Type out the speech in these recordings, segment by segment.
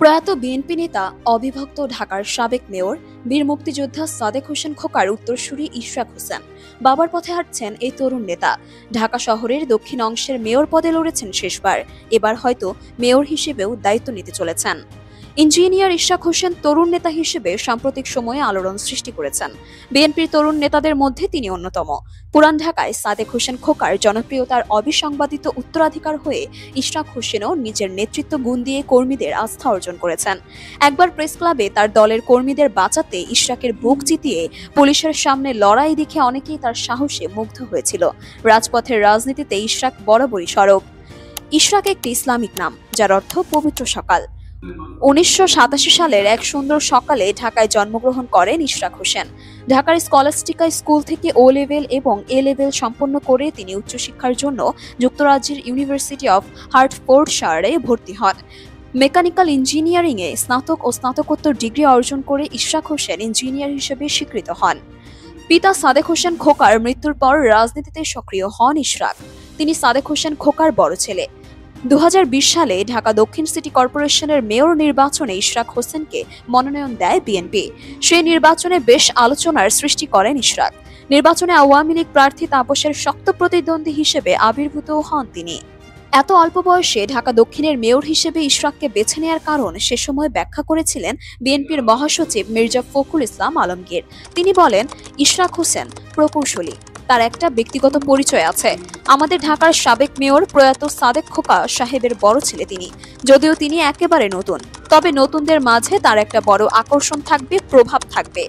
প্রয়াত বিএনপি নেতা অবিভক্ত ঢাকার সাবেক মেয়র বীর মুক্তিযোদ্ধা সাদেক হোসেন খোকার উত্তরসূরি ইশরাক হোসেন বাবার পথে হাঁটছেন এই তরুণ নেতা। ঢাকা শহরের দক্ষিণ অংশের মেয়র পদে লড়েছেন শেষবার, এবার হয়তো মেয়র হিসেবেও দায়িত্ব নিতে চলেছেন। ইঞ্জিনিয়ার ইশরাক হোসেন তরুণ নেতা হিসেবে সাম্প্রতিক সময়ে আলোড়ন সৃষ্টি করেছেন। বিএনপির তরুণ নেতাদের মধ্যে তিনি অন্যতম। পুরান ঢাকায় সাদেক হোসেন খোকার জনপ্রিয়তার অবিসংবাদিত উত্তরাধিকার হয়ে ইশরাক হোসেনও নিজের নেতৃত্ব গুণ দিয়ে কর্মীদের আস্থা অর্জন করেছেন। একবার প্রেস ক্লাবে তার দলের কর্মীদের বাঁচাতে ইশরাকের বুক চিতিয়ে পুলিশের সামনে লড়াই দেখে অনেকেই তার সাহসে মুগ্ধ হয়েছিল। রাজপথের রাজনীতিতে ইশরাক বরাবরই সরব। ইশরাক একটি ইসলামিক নাম, যার অর্থ পবিত্র সকাল। 1987 সালের এক সুন্দর সকালে ঢাকায় জন্মগ্রহণ করেন ইশরাক হোসেন। ঢাকার স্কলাস্টিকা স্কুল থেকে ও লেভেল এবং এ লেভেল সম্পন্ন করে তিনি উচ্চশিক্ষার জন্য যুক্তরাজ্যের ইউনিভার্সিটি অফ হার্টফোর্ডশায়ারে ভর্তি হন। মেকানিক্যাল ইঞ্জিনিয়ারিংয়ে স্নাতক ও স্নাতকোত্তর ডিগ্রি অর্জন করে ইশরাক হোসেন ইঞ্জিনিয়ার হিসেবে স্বীকৃত হন। পিতা সাদেক হোসেন খোকার মৃত্যুর পর রাজনীতিতে সক্রিয় হন ইশরাক। তিনি সাদেক হোসেন খোকার বড় ছেলে। 2020 সালে ঢাকা দক্ষিণ সিটি কর্পোরেশনের মেয়র নির্বাচনে ইশরাক হোসেনকে মনোনয়ন দেয় বিএনপি। সেই নির্বাচনে বেশ আলোচনার সৃষ্টি করেন ইশরাক। নির্বাচনে আওয়ামী লীগ প্রার্থী তাপসের শক্ত প্রতিদ্বন্দ্বী হিসেবে আবির্ভূত হন তিনি। এত অল্প বয়সে ঢাকা দক্ষিণের মেয়র হিসেবে ইশরাককে বেছে নেওয়ার কারণ সে সময় ব্যাখ্যা করেছিলেন বিএনপির মহাসচিব মির্জা ফখরুল ইসলাম আলমগীর। তিনি বলেন, ইশরাক হোসেন প্রকৌশলী, তার একটা ব্যক্তিগত পরিচয় আছে। আমাদের ঢাকার সাবেক মেয়র প্রয়াত সাদেক খোকা সাহেবের বড় ছেলে তিনি। যদিও তিনি একেবারে নতুন, তবে নতুনদের মাঝে তার একটা বড় আকর্ষণ থাকবে, প্রভাব থাকবে।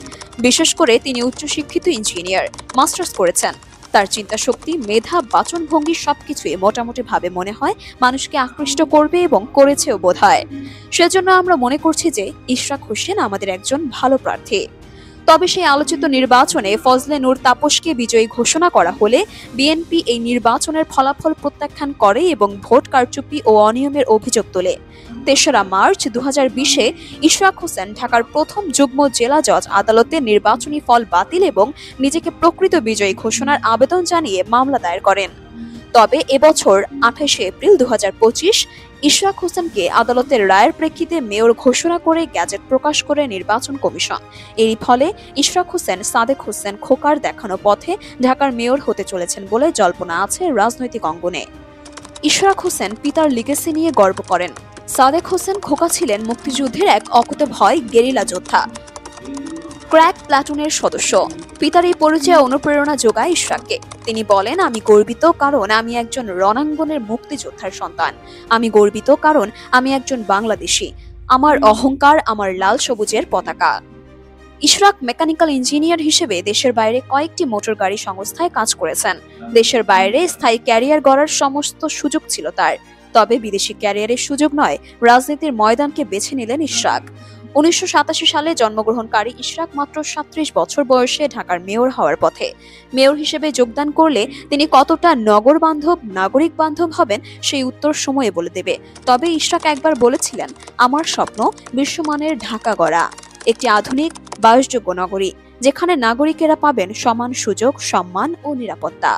বিশেষ করে তিনি উচ্চশিক্ষিত ইঞ্জিনিয়ার, মাস্টার্স করেছেন। তার চিন্তা শক্তি, মেধা, বাচনভঙ্গি সবকিছুই মোটামুটি ভাবে মনে হয় মানুষকে আকৃষ্ট করবে এবং করেছেও বোধহয়। সেজন্য আমরা মনে করছি যে ইশরাক হোসেন আমাদের একজন ভালো প্রার্থী। তবে সেই আলোচিত নির্বাচনে ফজলে নূর তাপসকে বিজয়ী ঘোষণা করা হলে বিএনপি এই নির্বাচনের ফলাফল প্রত্যাখ্যান করে এবং ভোট কারচুপি ও অনিয়মের অভিযোগ তোলে। 3রা মার্চ 2020-এ ইশরাক হোসেন ঢাকার প্রথম যুগ্ম জেলা জজ আদালতে নির্বাচনী ফল বাতিল এবং নিজেকে প্রকৃত বিজয়ী ঘোষণার আবেদন জানিয়ে মামলা দায়ের করেন। তবে এবছর 28 এপ্রিল 2025 ইশরাক হোসেনকে আদালতের রায়ের প্রেক্ষিতে মেয়র ঘোষণা করে গ্যাজেট প্রকাশ করে নির্বাচন কমিশন। এর ফলে ইশরাক হোসেন সাদেক হোসেন খোকার দেখানো পথে ঢাকার মেয়র হতে চলেছেন বলে জল্পনা আছে রাজনৈতিক অঙ্গনে। ইশরাক হোসেন পিতার লিগেসি নিয়ে গর্ব করেন। সাদেক হোসেন খোকা ছিলেন মুক্তিযুদ্ধের এক অকুতোভয় গেরিলা যোদ্ধা, ক্র্যাক প্লাটুনের সদস্য। পিতার এই পরিচয় অনুপ্রেরণা যোগায় ইশরাককে। তিনি বলেন, আমি গর্বিত কারণ আমি একজন রণাঙ্গনের মুক্তিযোদ্ধার সন্তান। আমি গর্বিত কারণ আমি একজন বাংলাদেশী। আমার অহংকার আমার লাল সবুজের পতাকা। ইশরাক মেকানিক্যাল ইঞ্জিনিয়ার হিসেবে দেশের বাইরে কয়েকটি মোটর গাড়ি সংস্থায় কাজ করেছেন। দেশের বাইরে স্থায়ী ক্যারিয়ার গড়ার সমস্ত সুযোগ ছিল তার। তবে বিদেশি ক্যারিয়ারের সুযোগ নয়, রাজনীতির ময়দানকে বেছে নিলেন ইশরাক। 1987 সালে জন্মগ্রহণকারী ইশরাক মাত্র 37 বছর বয়সে ঢাকার মেয়র হওয়ার পথে। মেয়র হিসেবে যোগদান করলে তিনি কতটা নগর বান্ধব, নাগরিক বান্ধব হবেন সেই উত্তর সময়ে বলে দেবে। তবে ইশরাক একবার বলেছিলেন, আমার স্বপ্ন বিশ্বমানের ঢাকা গড়া, একটি আধুনিক বাসযোগ্য নগরী, যেখানে নাগরিকেরা পাবেন সমান সুযোগ, সম্মান ও নিরাপত্তা।